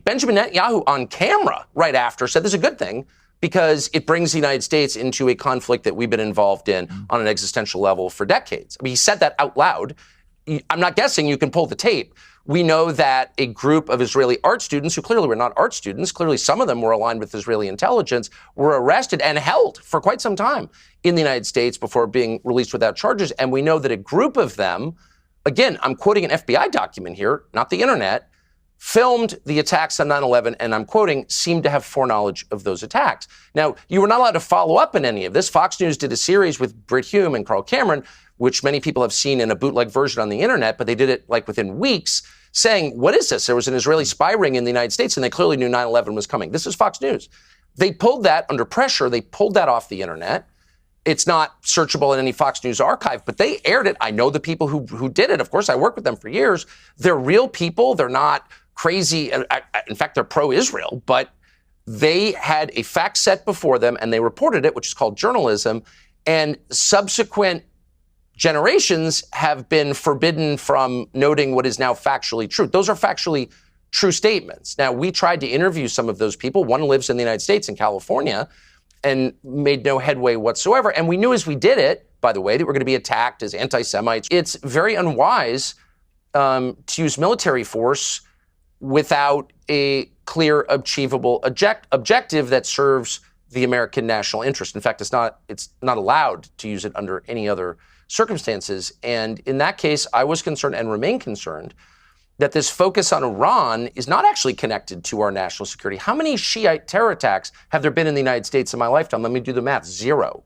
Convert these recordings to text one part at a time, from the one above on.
Benjamin Netanyahu on camera right after said this is a good thing because it brings the United States into a conflict that we've been involved in on an existential level for decades. He said that out loud. I'm not guessing, you can pull the tape. We know that a group of Israeli art students, who clearly were not art students, clearly some of them were aligned with Israeli intelligence, were arrested and held for quite some time in the United States before being released without charges. And we know that a group of them, again, I'm quoting an FBI document here, not the internet, filmed the attacks on 9/11, and I'm quoting, seemed to have foreknowledge of those attacks. Now, you were not allowed to follow up in any of this. Fox News did a series with Brit Hume and Carl Cameron, which many people have seen in a bootleg version on the internet, but they did it like within weeks, saying, what is this? There was an Israeli spy ring in the United States, and they clearly knew 9/11 was coming. This is Fox News. They pulled that under pressure. They pulled that off the internet. It's not searchable in any Fox News archive, but they aired it. I know the people who did it. Of course, I worked with them for years. They're real people. They're not crazy. In fact, they're pro-Israel, but they had a fact set before them, and they reported it, which is called journalism, and subsequent generations have been forbidden from noting what is now factually true. Those are factually true statements. Now, we tried to interview some of those people. One lives in the United States in California and made no headway whatsoever. And we knew as we did it, by the way, that we're going to be attacked as anti-Semites. It's very unwise to use military force without a clear, achievable objective that serves the American national interest. In fact, it's not allowed to use it under any other circumstances. And in that case, I was concerned and remain concerned that this focus on Iran is not actually connected to our national security. How many Shiite terror attacks have there been in the United States in my lifetime? Let me do the math. 0.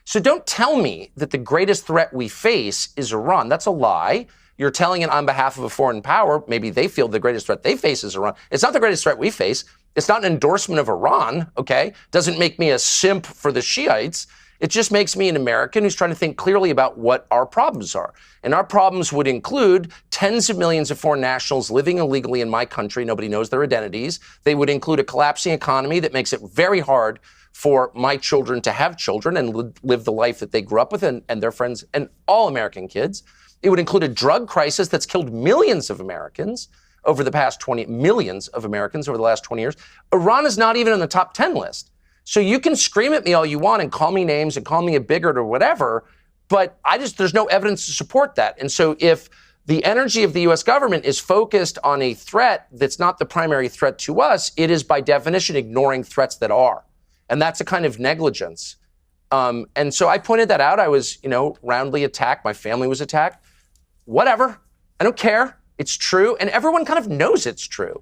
So don't tell me that the greatest threat we face is Iran. That's a lie. You're telling it on behalf of a foreign power. Maybe they feel the greatest threat they face is Iran. It's not the greatest threat we face. It's not an endorsement of Iran, okay? Doesn't make me a simp for the Shiites. It just makes me an American who's trying to think clearly about what our problems are. And our problems would include tens of millions of foreign nationals living illegally in my country. Nobody knows their identities. They would include a collapsing economy that makes it very hard for my children to have children and live the life that they grew up with and their friends and all American kids. It would include a drug crisis that's killed millions of Americans over the past 20, millions of Americans over the last 20 years. Iran is not even on the top 10 list. So you can scream at me all you want and call me names and call me a bigot or whatever, but there's no evidence to support that. And so if the energy of the U.S. government is focused on a threat that's not the primary threat to us, it is by definition ignoring threats that are. And that's a kind of negligence. And so I pointed that out. I was, roundly attacked. My family was attacked. Whatever. I don't care. It's true. And everyone kind of knows it's true.